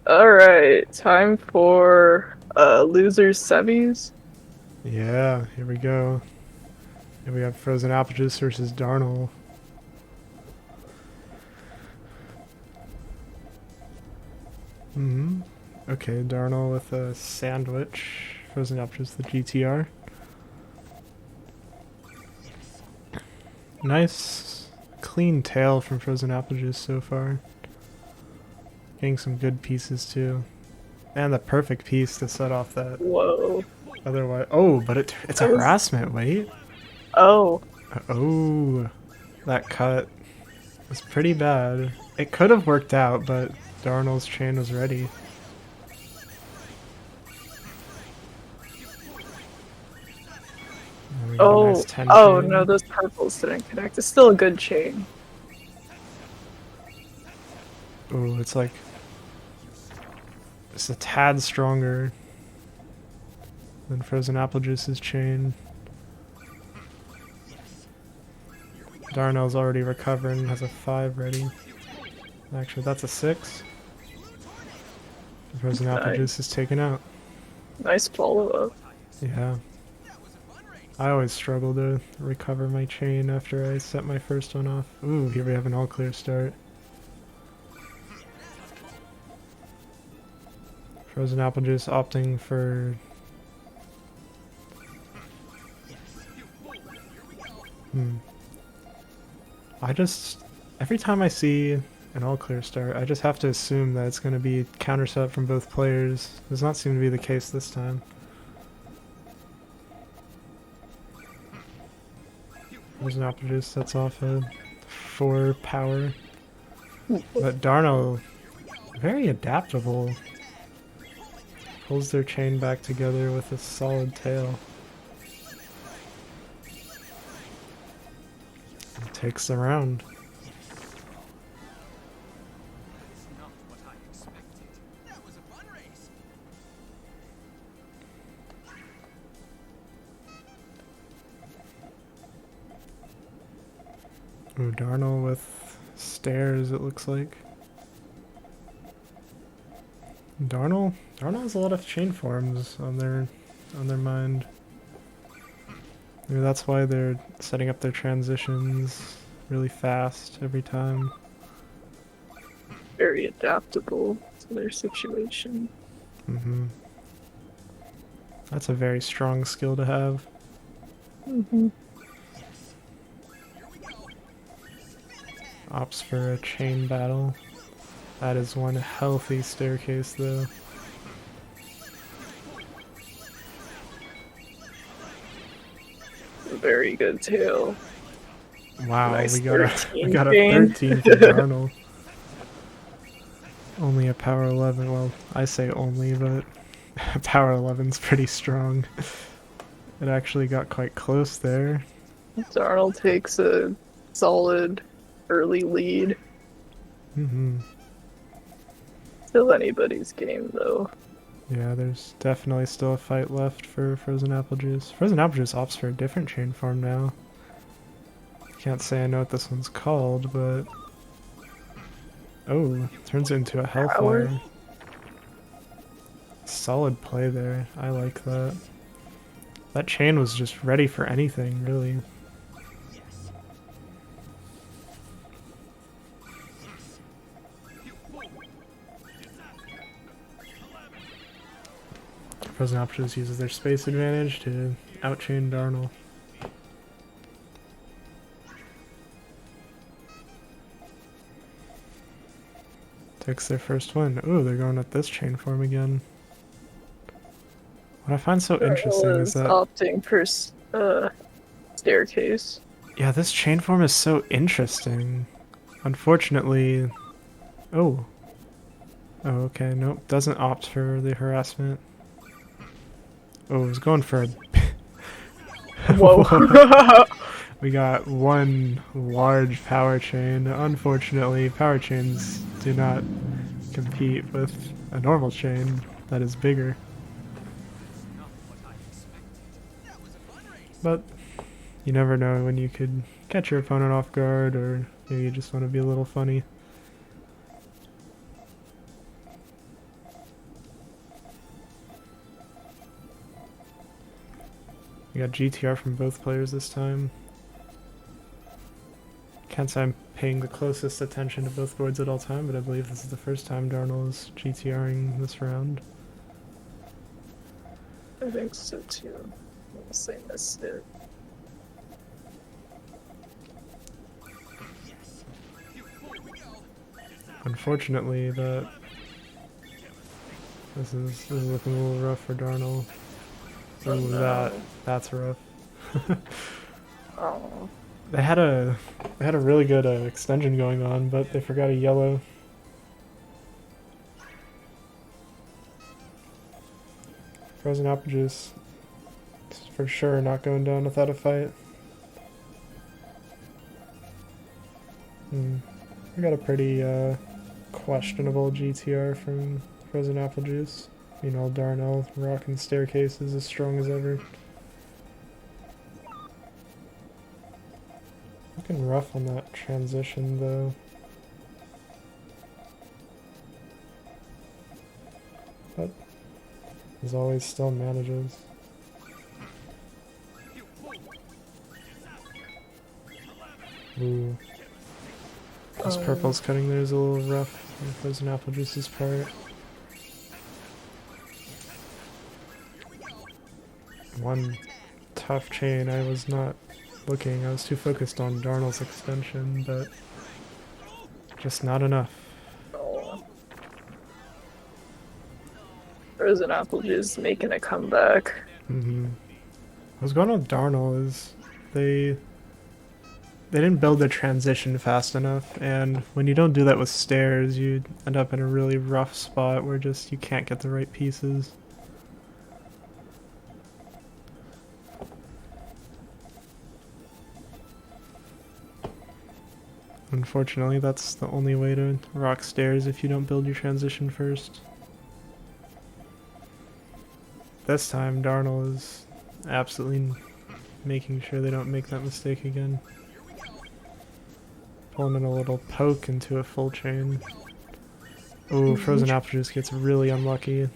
Alright, time for losers semis. Yeah, here we go. And we have Frozen Apple Juice versus Darnell. Hmm. Okay, Darnell with a sandwich. Frozen Apple Juice, the GTR. Nice, clean tail from Frozen Apple Juice so far. Getting some good pieces too. And the perfect piece to set off that Whoa. otherwise. Oh, but it's a That was harassment, wait. oh. Oh, that cut was pretty bad. It could have worked out, but Darnell's chain was ready. And we got a nice Oh. 10 Oh no, chain. those purples didn't connect. It's still a good chain. Oh, it's like just a tad stronger than Frozen Apple Juice's chain. Darnell's already recovering, has a 5 ready. Actually, that's a 6. Frozen Apple Nice. Juice is taken out. Nice follow up. Yeah. I always struggle to recover my chain after I set my first one off. Ooh, here we have an all clear start. Frozen Apple Juice opting for... Every time I see an all clear start, I just have to assume that it's going to be counter set from both players. Does not seem to be the case this time. Frozen Apple Juice sets off a 4 power. But Darnell, very adaptable. Pulls their chain back together with a solid tail. And takes the round. Ooh, Darnell with stairs, it looks like. Darnell has a lot of chain forms on their mind. Maybe that's why they're setting up their transitions really fast every time. Very adaptable to their situation. Mm-hmm. That's a very strong skill to have. Mm-hmm. Opts for a chain battle. That is one healthy staircase though. Very good tail. Wow, Nice we got a 13 13 for Darnell. Only a power 11. Well, I say only, but power 11's pretty strong. It actually got quite close there. Darnold takes a solid early lead. Mm-hmm. Still anybody's game though. Yeah, there's definitely still a fight left for Frozen Apple Juice. Frozen Apple Juice opts for a different chain form now. Can't say I know what this one's called, but... Oh, turns it into a Hellfire. Solid play there. I like that. That chain was just ready for anything, really. Frozen Apple Juice uses their space advantage to outchain Darnell. Takes their first win. Ooh, they're going with this chain form again. What I find so interesting is that... opting for staircase. Yeah, this chain form is so interesting. Unfortunately... Oh. Oh, okay, nope. Doesn't opt for the harassment. Oh, it was going for a... Whoa. We got one large power chain. Unfortunately, power chains do not compete with a normal chain that is bigger. But you never know when you could catch your opponent off guard, or maybe you just want to be a little funny. We got GTR from both players this time. Can't say I'm paying the closest attention to both boards at all time, but I believe this is the first time Darnell is GTRing this round. I think so too. Unless I missed it. Unfortunately, this is looking a little rough for Darnell. Oh, Ooh, no. that's rough. Oh. They had a really good extension going on, but they forgot a yellow. Frozen apple juice. It's for sure not going down without a fight. We got a pretty questionable GTR from Frozen apple juice. You know, Darnell rocking staircases as strong as ever. Looking rough on that transition though. But as always still manages. Ooh. This purple's cutting there is a little rough on Frozen apple juice's part. One tough chain, I was not looking, I was too focused on Darnell's extension, but just not enough. Oh. Frozen apple juice making a comeback. What's going on with Darnell is they didn't build the transition fast enough, and when you don't do that with stairs, you end up in a really rough spot where just you can't get the right pieces. Unfortunately, that's the only way to rock stairs if you don't build your transition first. This time, Darnell is absolutely making sure they don't make that mistake again. Pulling in a little poke into a full chain. Oh, Frozen apple juice gets really unlucky.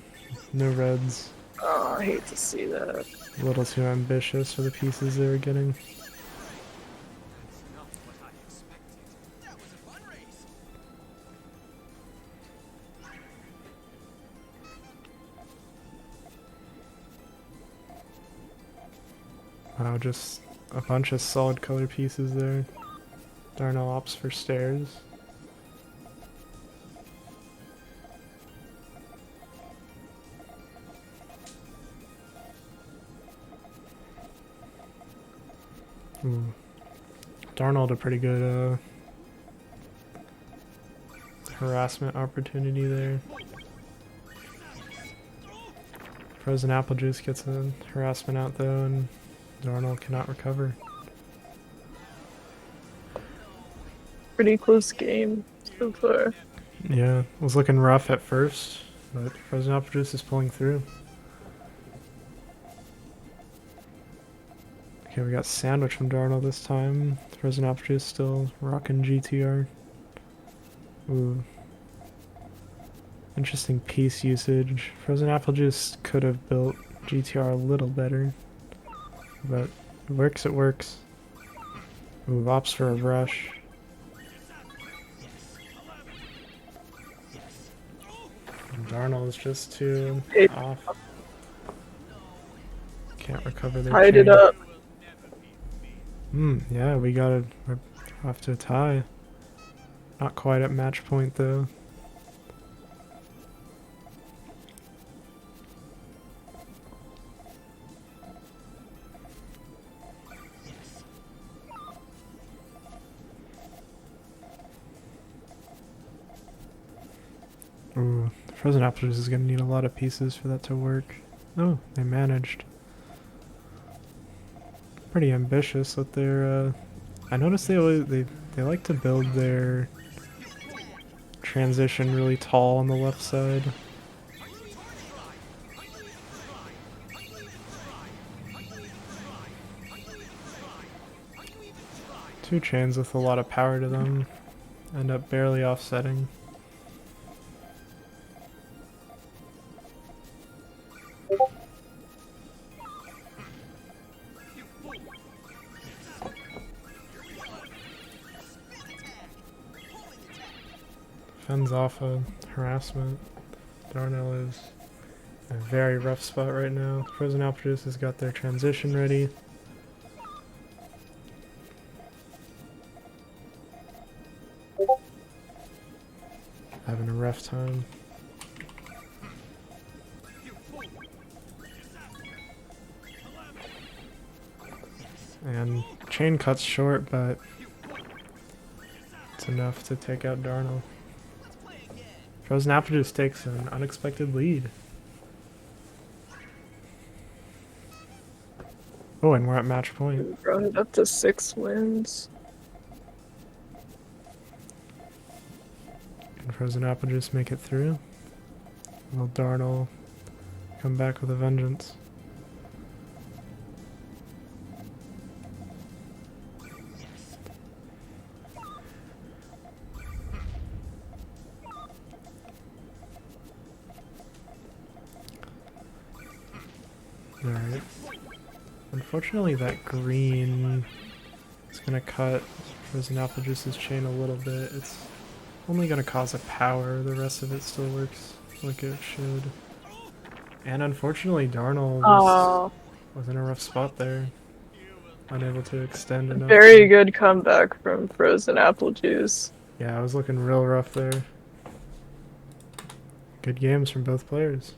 No reds. Oh, I hate to see that. A little too ambitious for the pieces they were getting. Wow, just a bunch of solid color pieces there. Darnell opts for stairs. Ooh. Darnell had a pretty good harassment opportunity there. Frozen apple juice gets a harassment out though, and Darnell cannot recover. Pretty close game so far. Yeah, it was looking rough at first, but Frozen apple juice is pulling through. Okay, we got sandwich from Darnell this time. Frozen apple juice still rocking GTR. Ooh. Interesting piece usage. Frozen apple juice could have built GTR a little better. But it works, it works. Ooh, opts for a rush. And Darnell is just too off. Can't recover their Tied chain. it up. Yeah, we're off to a tie. Not quite at match point though. Ooh, Frozen apple juice is gonna need a lot of pieces for that to work. Oh, they managed. Pretty ambitious with their I noticed they like to build their transition really tall on the left side. Two chains with a lot of power to them end up barely offsetting. Jason's off a harassment. Darnell is in a very rough spot right now. Frozen Apple Juice has got their transition ready. Having a rough time. And chain cuts short, but it's enough to take out Darnell. Frozen Apple Juice takes an unexpected lead. Oh, and we're at match point. Brought it up to 6 wins. Can Frozen Apple Juice make it through? Will Darnell come back with a vengeance? Alright. Unfortunately, that green is going to cut Frozen Apple Juice's chain a little bit. It's only going to cause a power. The rest of it still works like it should. And unfortunately, Darnell was in a rough spot there. Unable to extend enough. Very good comeback from Frozen Apple Juice. Yeah, I was looking real rough there. Good games from both players.